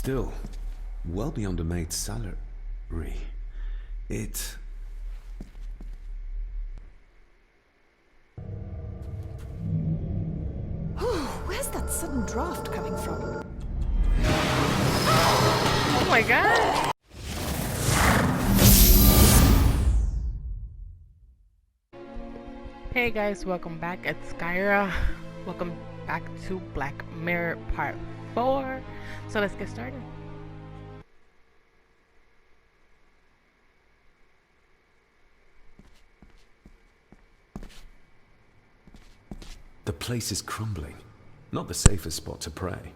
Still, well beyond a maid's salary. It... Where's that sudden draft coming from? Oh my god! Hey guys, welcome back. It's Skyera. Welcome back to Black Mirror Part 4. So let's get started. The place is crumbling. Not the safest spot to pray.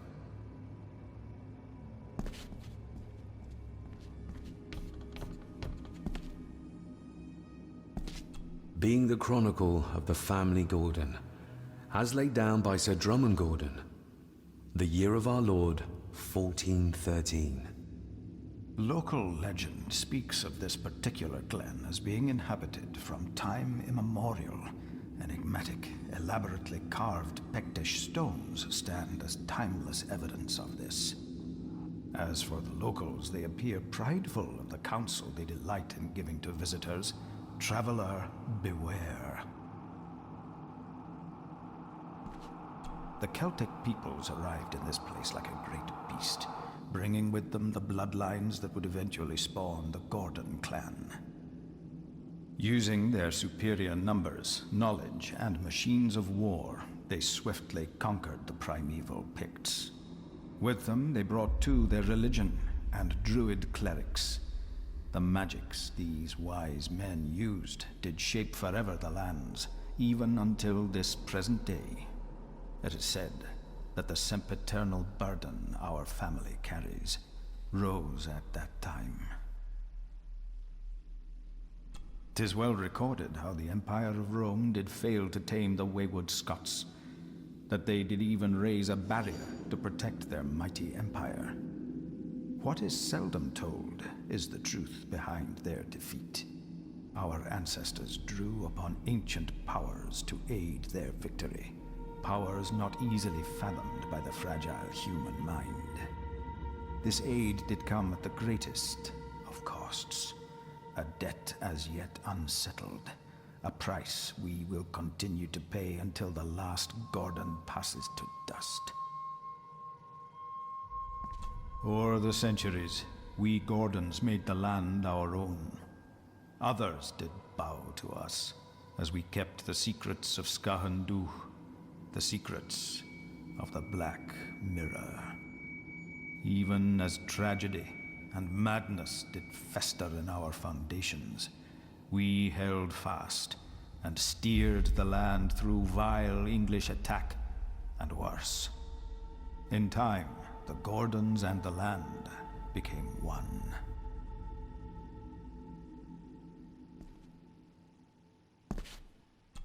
Being the chronicle of the family Gordon, as laid down by Sir Drummond Gordon, the year of our Lord, 1413. Local legend speaks of this particular glen as being inhabited from time immemorial. Enigmatic, elaborately carved Pictish stones stand as timeless evidence of this. As for the locals, they appear prideful of the counsel they delight in giving to visitors. Traveler, beware. The Celtic peoples arrived in this place like a great beast, bringing with them the bloodlines that would eventually spawn the Gordon clan. Using their superior numbers, knowledge, and machines of war, they swiftly conquered the primeval Picts. With them, they brought too their religion and druid clerics. The magics these wise men used did shape forever the lands, even until this present day. It is said that the sempiternal burden our family carries rose at that time. 'Tis well recorded how the Empire of Rome did fail to tame the wayward Scots, that they did even raise a barrier to protect their mighty empire. What is seldom told is the truth behind their defeat. Our ancestors drew upon ancient powers to aid their victory, powers not easily fathomed by the fragile human mind. This aid did come at the greatest of costs. A debt as yet unsettled, a price we will continue to pay until the last Gordon passes to dust. O'er the centuries, we Gordons made the land our own. Others did bow to us, as we kept the secrets of Skahandu, the secrets of the Black Mirror. Even as tragedy and madness did fester in our foundations, we held fast and steered the land through vile English attack and worse. In time, the Gordons and the land became one.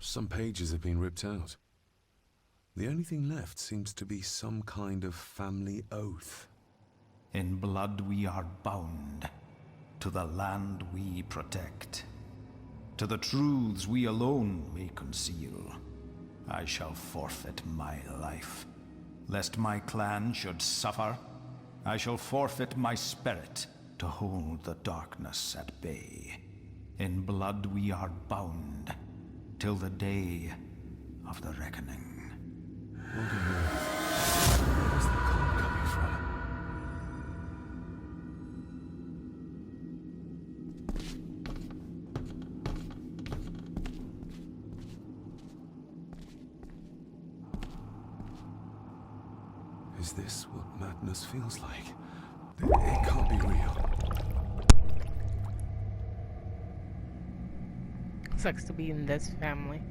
Some pages have been ripped out. The only thing left seems to be some kind of family oath. In blood we are bound, to the land we protect. To the truths we alone may conceal. I shall forfeit my life. Lest my clan should suffer, I shall forfeit my spirit to hold the darkness at bay. In blood we are bound, till the day of the reckoning. What on earth? Where's the call coming from? Is this what madness feels like? It can't be real. Sucks to be in this family.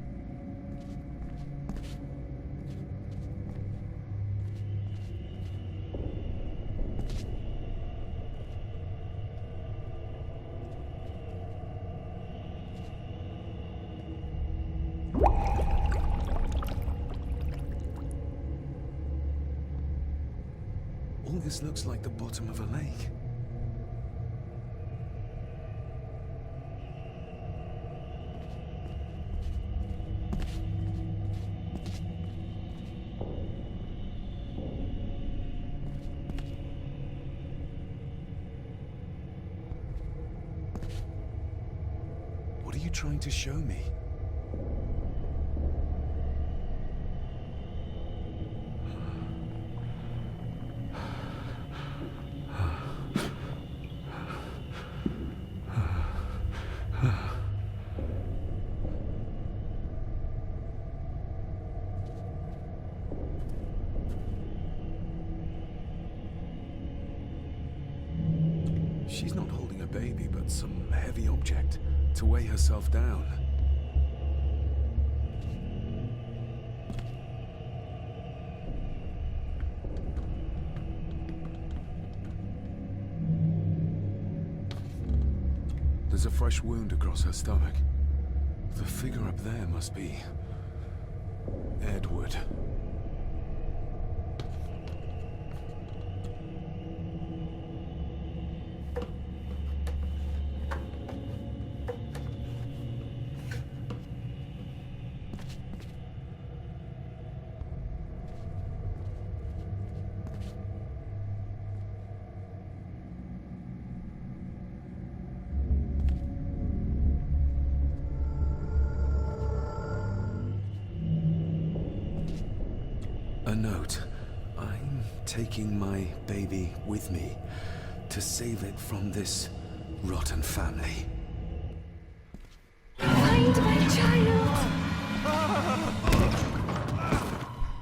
All this looks like the bottom of a lake. you trying to show me? She's not holding a baby, but some heavy object to weigh herself down. There's a fresh wound across her stomach. The figure up there must be Edward. A note. I'm taking my baby with me to save it from this rotten family. Find my child!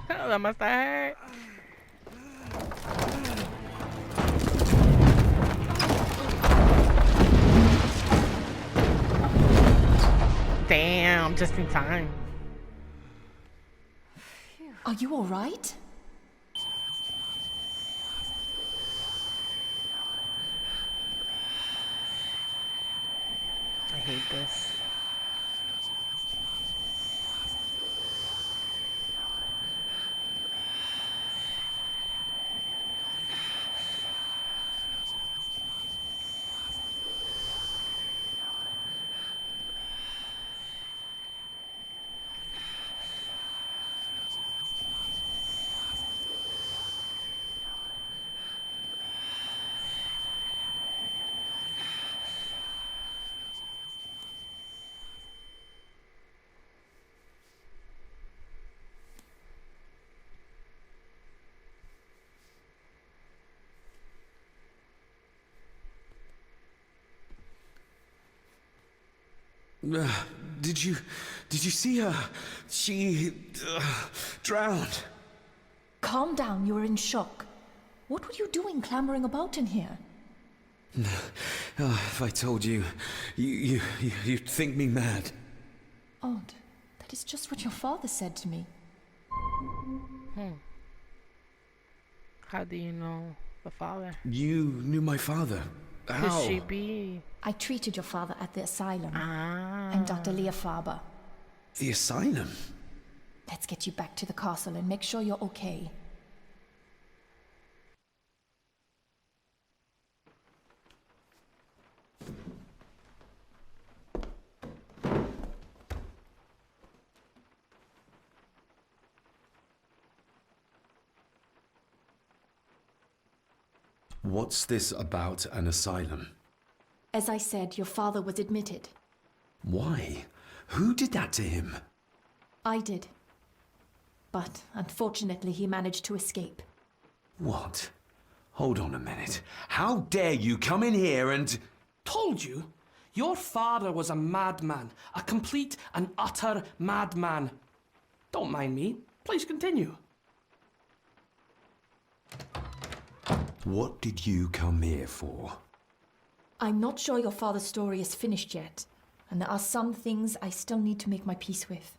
That must have hurt. Damn, just in time. Are you all right? I hate this. Did you see her? She drowned. Calm down, you're in shock. What were you doing clambering about in here? If I told you, you'd think me mad. Odd. That is just what your father said to me. How do you know the father? You knew my father. How? Could she be? I treated your father at the asylum. Ah. I'm Dr. Leah Faber. The asylum? Let's get you back to the castle and make sure you're okay. What's this about an asylum? As I said, your father was admitted. Why? Who did that to him? I did. But unfortunately, he managed to escape. What? Hold on a minute. How dare you come in here and... Told you? Your father was a madman. A complete and utter madman. Don't mind me. Please continue. What did you come here for? I'm not sure your father's story is finished yet, and there are some things I still need to make my peace with.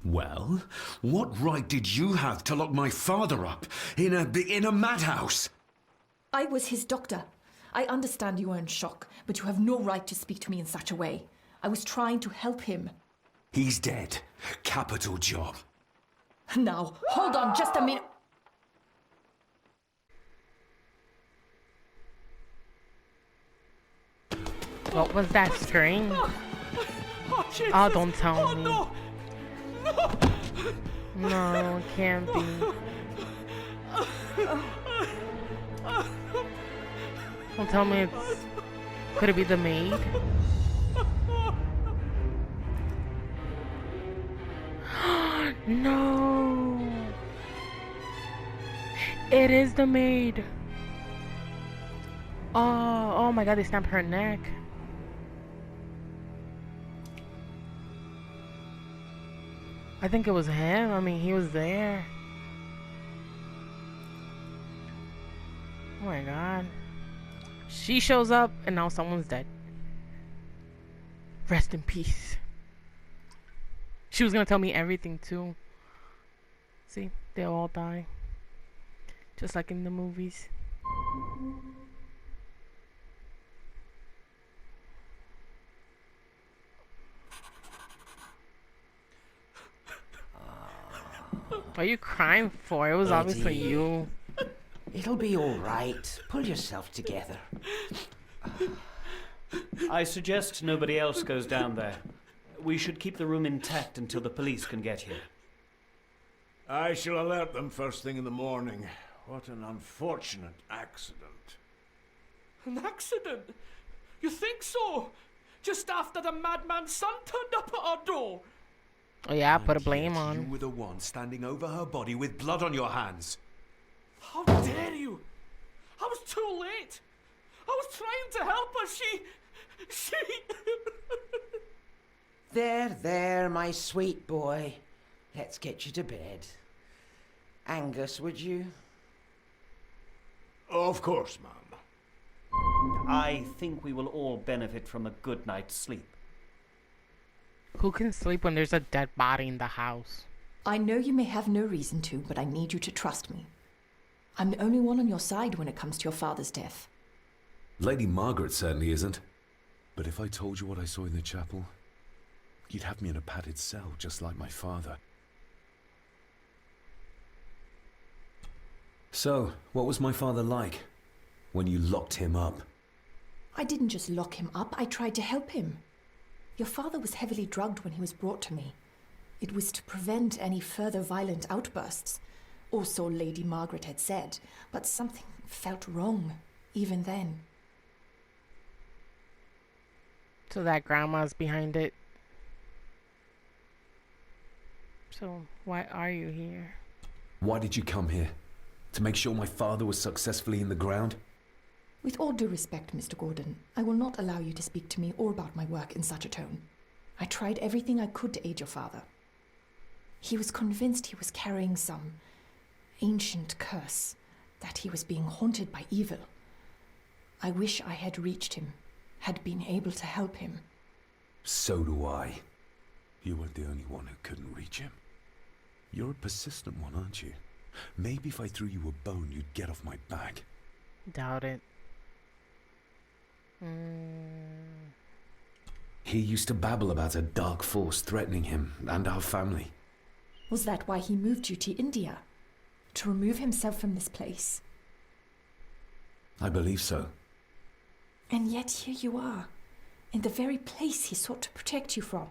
Well, what right did you have to lock my father up in a madhouse? I was his doctor. I understand you are in shock, but you have no right to speak to me in such a way. I was trying to help him. He's dead. Capital job. Now, hold on just a minute. What was that scream? Oh, don't tell me. No! No, it can't be. Don't tell me it's... Could it be the maid? No! It is the maid! Oh my god, they snapped her neck. I think it was him. I mean, he was there. Oh my god. She shows up and now someone's dead. Rest in peace. She was gonna tell me everything too. See, they all die. Just like in the movies. What are you crying for? It was obviously Eddie. you. It'll be all right. Pull yourself together. I suggest nobody else goes down there. We should keep the room intact until the police can get here. I shall alert them first thing in the morning. What an unfortunate accident. An accident? You think so? Just after the madman's son turned up at our door. Oh yeah, put a And blame yet on. You were the one standing over her body with blood on your hands. How dare you? I was too late. I was trying to help her. She... There, my sweet boy. Let's get you to bed. Angus, would you? Of course, ma'am. I think we will all benefit from a good night's sleep. Who can sleep when there's a dead body in the house? I know you may have no reason to, but I need you to trust me. I'm the only one on your side when it comes to your father's death. Lady Margaret certainly isn't. But if I told you what I saw in the chapel, you'd have me in a padded cell, just like my father. So, what was my father like when you locked him up? I didn't just lock him up, I tried to help him. Your father was heavily drugged when he was brought to me. It was to prevent any further violent outbursts, or so Lady Margaret had said, but something felt wrong, even then. So that grandma's behind it. So why are you here? Why did you come here? To make sure my father was successfully in the ground? With all due respect, Mr. Gordon, I will not allow you to speak to me or about my work in such a tone. I tried everything I could to aid your father. He was convinced he was carrying some ancient curse, that he was being haunted by evil. I wish I had reached him, had been able to help him. So do I. You weren't the only one who couldn't reach him. You're a persistent one, aren't you? Maybe if I threw you a bone, you'd get off my back. Doubt it. He used to babble about a dark force threatening him and our family. Was that why he moved you to India? To remove himself from this place? I believe so. And yet here you are, in the very place he sought to protect you from.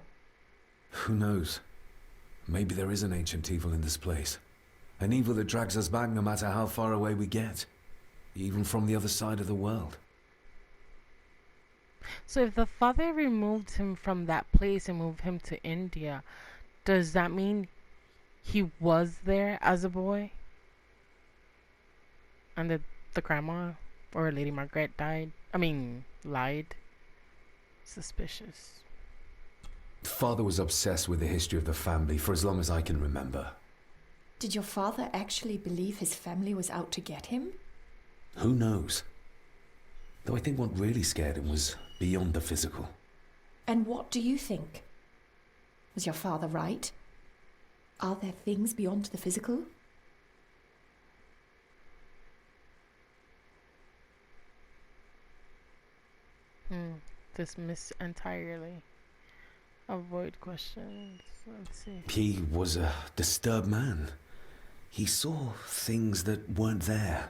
Who knows? Maybe there is an ancient evil in this place. An evil that drags us back no matter how far away we get. Even from the other side of the world. So if the father removed him from that place and moved him to India, does that mean he was there as a boy? And the grandma or Lady Margaret lied? Suspicious. Father was obsessed with the history of the family for as long as I can remember. Did your father actually believe his family was out to get him? Who knows? Though I think what really scared him was beyond the physical. And what do you think? Was your father right? Are there things beyond the physical? Dismiss entirely. Avoid questions. Let's see. He was a disturbed man. He saw things that weren't there.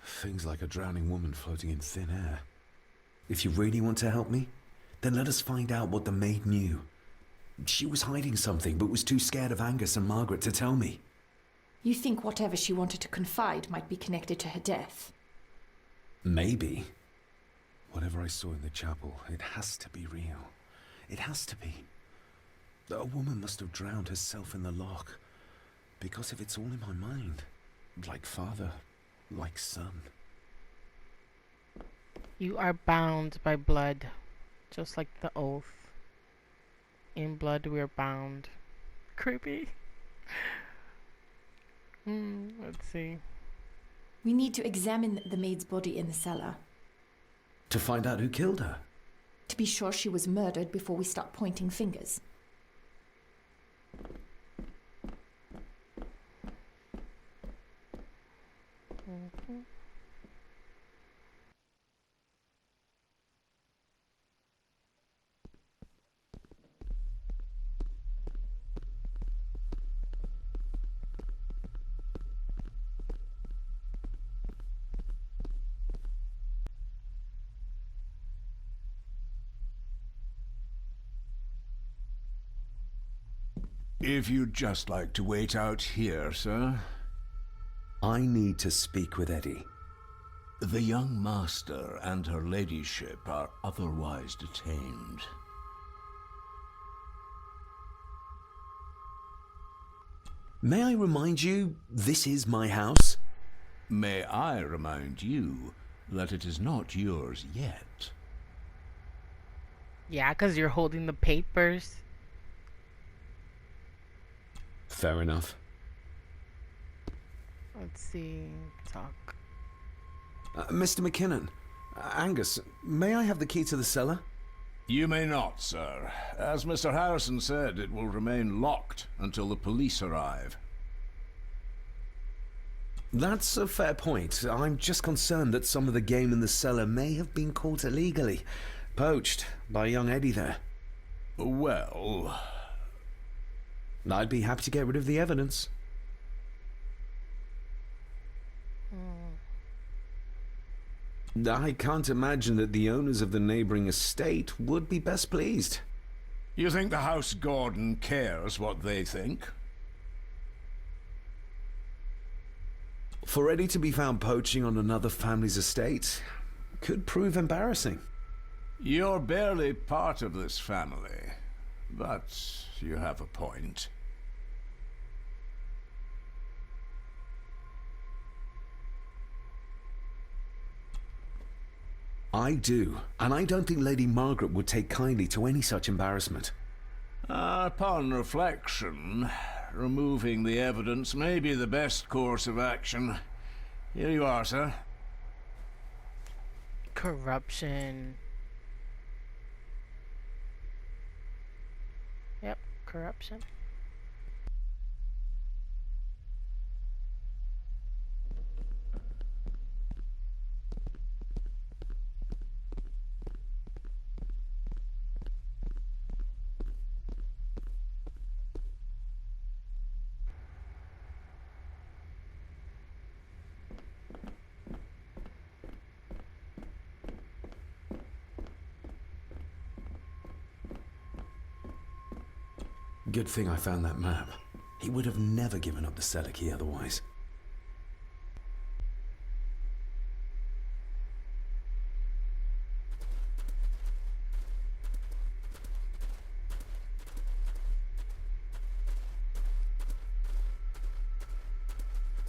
Things like a drowning woman floating in thin air. If you really want to help me, then let us find out what the maid knew. She was hiding something, but was too scared of Angus and Margaret to tell me. You think whatever she wanted to confide might be connected to her death? Maybe. Whatever I saw in the chapel, it has to be real. It has to be. A woman must have drowned herself in the lock, because if it's all in my mind, like father, like son. You are bound by blood, just like the oath. In blood we are bound. Creepy. Let's see. We need to examine the maid's body in the cellar To find out who killed her. to be sure she was murdered before we start pointing fingers. If you'd just like to wait out here, sir. I need to speak with Eddie. The young master and her ladyship are otherwise detained. May I remind you, this is my house? May I remind you that it is not yours yet. Yeah, 'cause you're holding the papers. Fair enough. Let's see. Talk. Mr. McKinnon, Angus, may I have the key to the cellar? You may not, sir. As Mr. Harrison said, it will remain locked until the police arrive. That's a fair point. I'm just concerned that some of the game in the cellar may have been caught illegally, poached by young Eddie there. Well, I'd be happy to get rid of the evidence. I can't imagine that the owners of the neighboring estate would be best pleased. you think the House Gordon cares what they think? For Eddie to be found poaching on another family's estate could prove embarrassing. You're barely part of this family, but you have a point. I do, and I don't think Lady Margaret would take kindly to any such embarrassment. Upon reflection, removing the evidence may be the best course of action. Here you are, sir. Corruption. Yep, corruption. Good thing I found that map. He would have never given up the cellar key otherwise.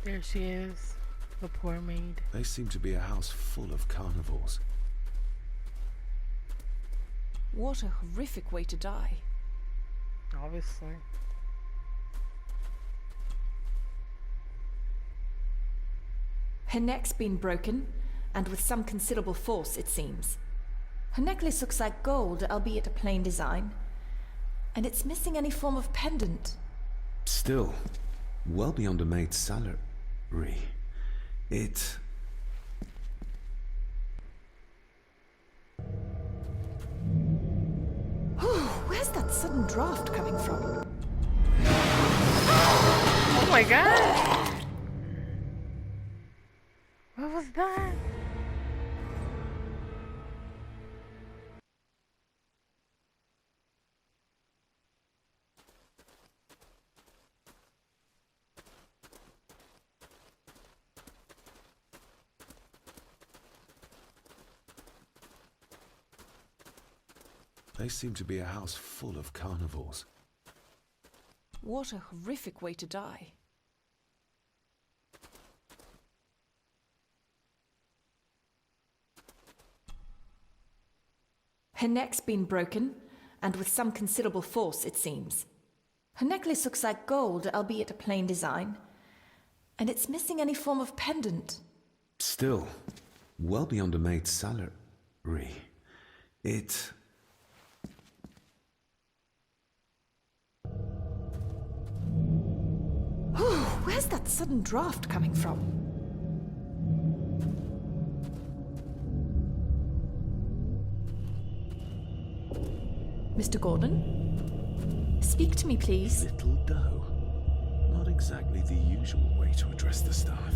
There she is, the poor maid. They seem to be a house full of carnivores. What a horrific way to die. Obviously. Her neck's been broken, and with some considerable force, it seems. Her necklace looks like gold, albeit a plain design. And it's missing any form of pendant. Still, well beyond a maid's salary. It... Where's that sudden draft coming from? Oh my god! What was that? They seem to be a house full of carnivores. What a horrific way to die. Her neck's been broken, and with some considerable force, it seems. Her necklace looks like gold, albeit a plain design. And it's missing any form of pendant. Still, well beyond a maid's salary. It... Where's that sudden draft coming from? Mr. Gordon? Speak to me, please. Little dough. Not exactly the usual way to address the staff.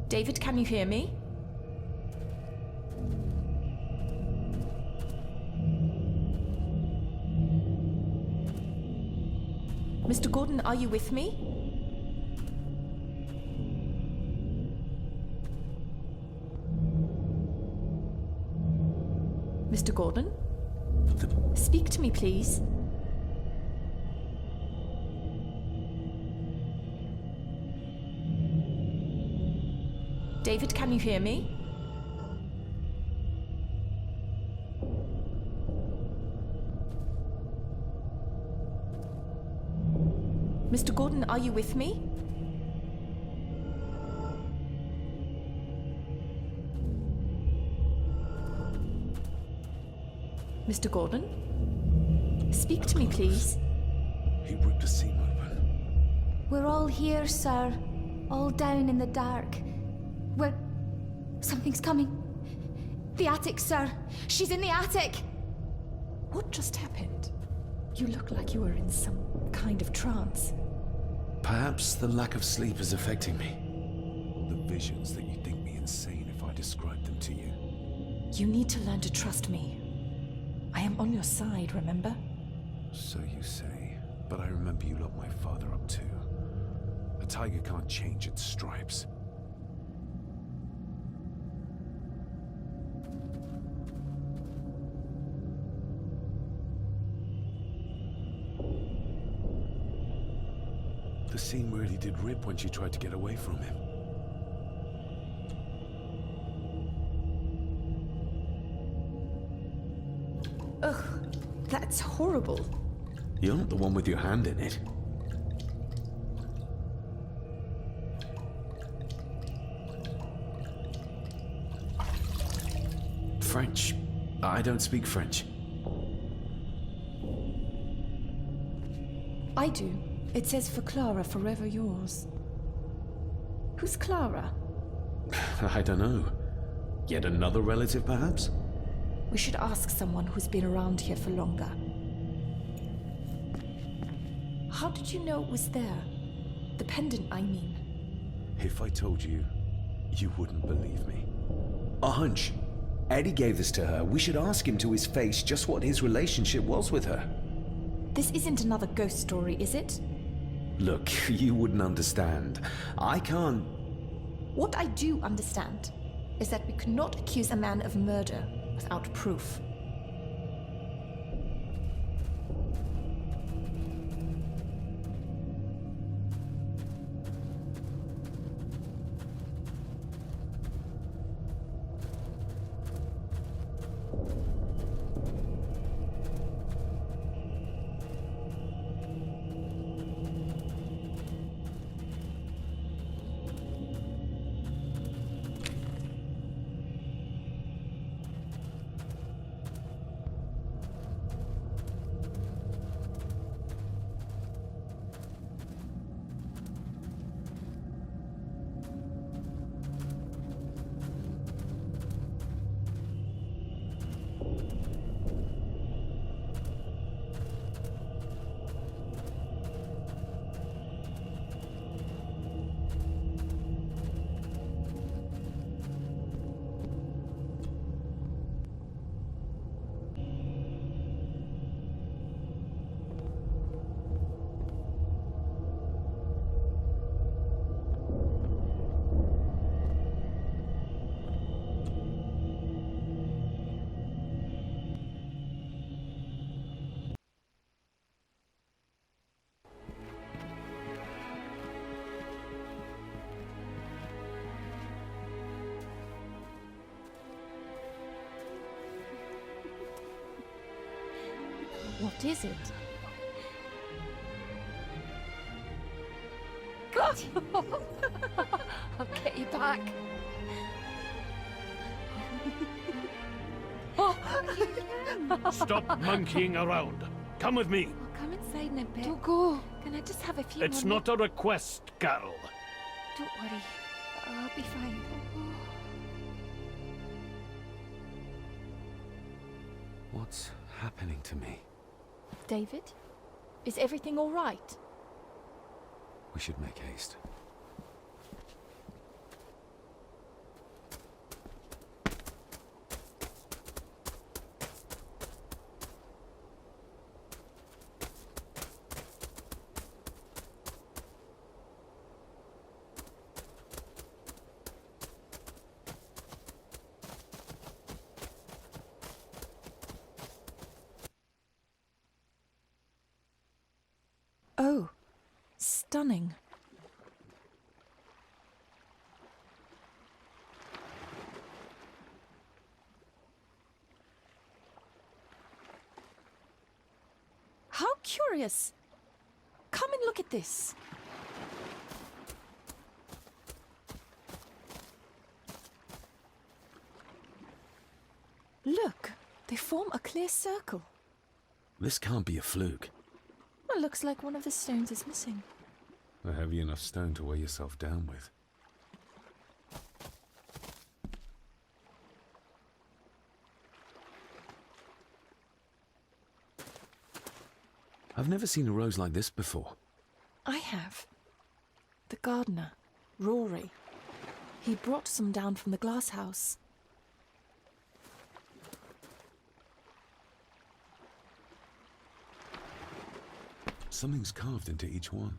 David, can you hear me? Mr. Gordon, are you with me? Mr. Gordon? Speak to me, please. David, can you hear me? Mr. Gordon, are you with me? Mr. Gordon? Speak to me, please. He ripped a seam open. We're all here, sir. All down in the dark. Something's coming. The attic, sir. She's in the attic. What just happened? You look like you were in some kind of trance. Perhaps the lack of sleep is affecting me. The visions that you'd think me insane if I described them to you. You need to learn to trust me. I am on your side, remember? So you say, but I remember you locked my father up too. A tiger can't change its stripes. The scene really did rip when she tried to get away from him. Ugh, that's horrible. You're not the one with your hand in it. French. I don't speak French. I do. It says for Clara, forever yours. Who's Clara? I don't know. Yet another relative, perhaps? We should ask someone who's been around here for longer. How did you know it was there? The pendant, I mean. If I told you, you wouldn't believe me. A hunch. Eddie gave this to her. We should ask him to his face just what his relationship was with her. This isn't another ghost story, is it? Look, you wouldn't understand. I can't... What I do understand is that we cannot accuse a man of murder without proof. What is it? I'll get you back. Stop monkeying around. Come with me. I'll come inside in a bit. Don't go. Can I just have a few It's more not a request, Carol. Don't worry. I'll be fine. What's happening to me? David? Is everything all right? We should make haste. Oh, stunning. How curious. Come and look at this. Look, they form a clear circle. This can't be a fluke. Well, looks like one of the stones is missing. A heavy enough stone to weigh yourself down with. I've never seen a rose like this before. I have. The gardener, Rory. He brought some down from the glass house. Something's carved into each one.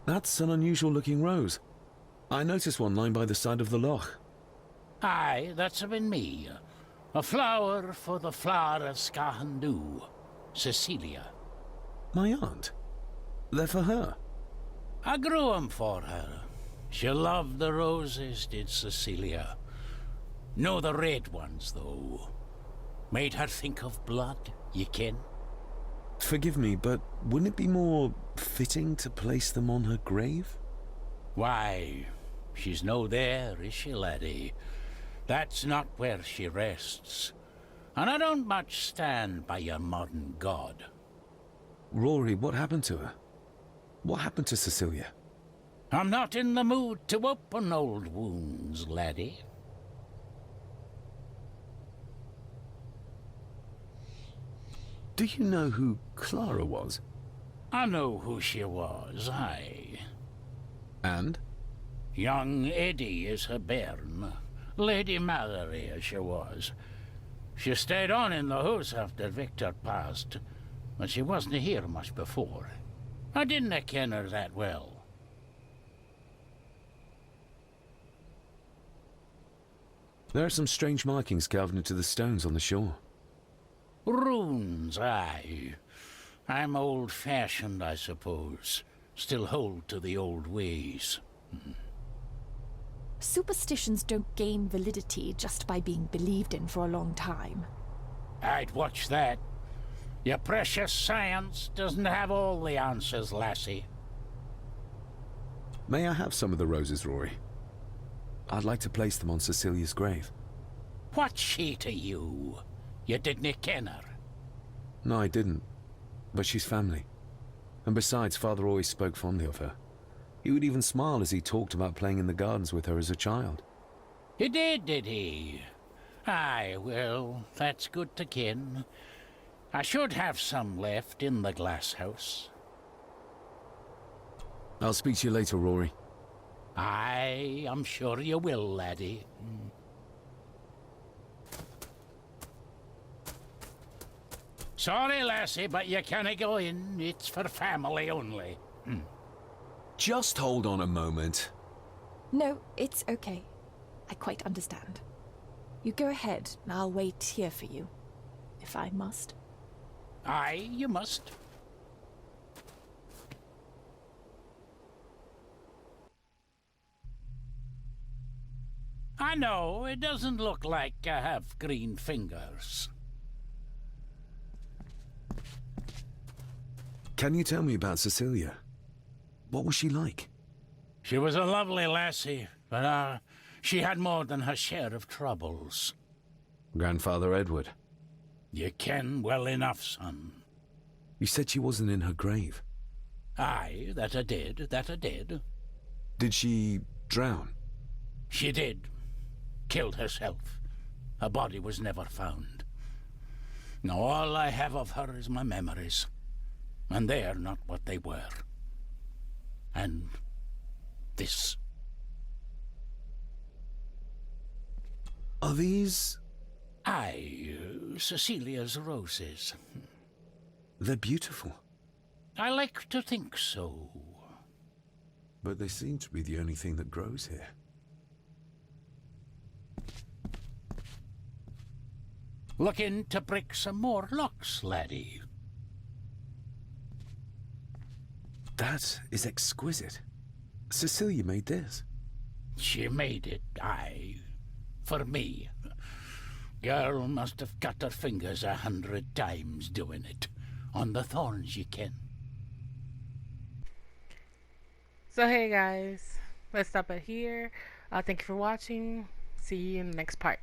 That's an unusual looking rose. I noticed one lying by the side of the loch. Aye, that's been me. A flower for the flower of Scahandu, Cecilia. My aunt? They're for her? I grew 'em for her. She loved the roses, did Cecilia. No the red ones, though. Made her think of blood, ye ken. Forgive me, but wouldn't it be more fitting to place them on her grave? Why, she's no there, is she, laddie? That's not where she rests. And I don't much stand by your modern god. Rory, what happened to her? What happened to Cecilia? I'm not in the mood to open old wounds, laddie. Do you know who Clara was? I know who she was, aye. And? Young Eddie is her bairn. Lady Mallory, as she was. She stayed on in the house after Victor passed, but she wasn't here much before. I didn't ken her that well. There are some strange markings carved into the stones on the shore. Runes, aye. I'm old-fashioned, I suppose. Still hold to the old ways. Superstitions don't gain validity just by being believed in for a long time. I'd watch that. Your precious science doesn't have all the answers, lassie. May I have some of the roses, Rory? I'd like to place them on Cecilia's grave. What's she to you? You didn't ken her? No, I didn't. But she's family. And besides, Father always spoke fondly of her. He would even smile as he talked about playing in the gardens with her as a child. He did he? Aye, well, that's good to ken. I should have some left in the glass house. I'll speak to you later, Rory. Aye, I'm sure you will, laddie. Sorry, lassie, but you can't go in. It's for family only. Just hold on a moment. No, it's okay. I quite understand. You go ahead, and I'll wait here for you, if I must. Aye, you must. I know, it doesn't look like I have green fingers. Can you tell me about Cecilia? What was she like? She was a lovely lassie, but she had more than her share of troubles. Grandfather Edward. You ken well enough, son. You said she wasn't in her grave. Aye, that I did, that I did. Did she drown? She did. Killed herself. Her body was never found. Now all I have of her is my memories. And they are not what they were. And this. Are these... Aye, Cecilia's roses. They're beautiful. I like to think so. But they seem to be the only thing that grows here. Looking to break some more locks, laddie. That is exquisite. Cecilia made this. She made it, aye. For me. Girl must have cut her fingers 100 times doing it. On the thorns, you ken. So hey guys, let's stop it here. Thank you for watching. See you in the next part.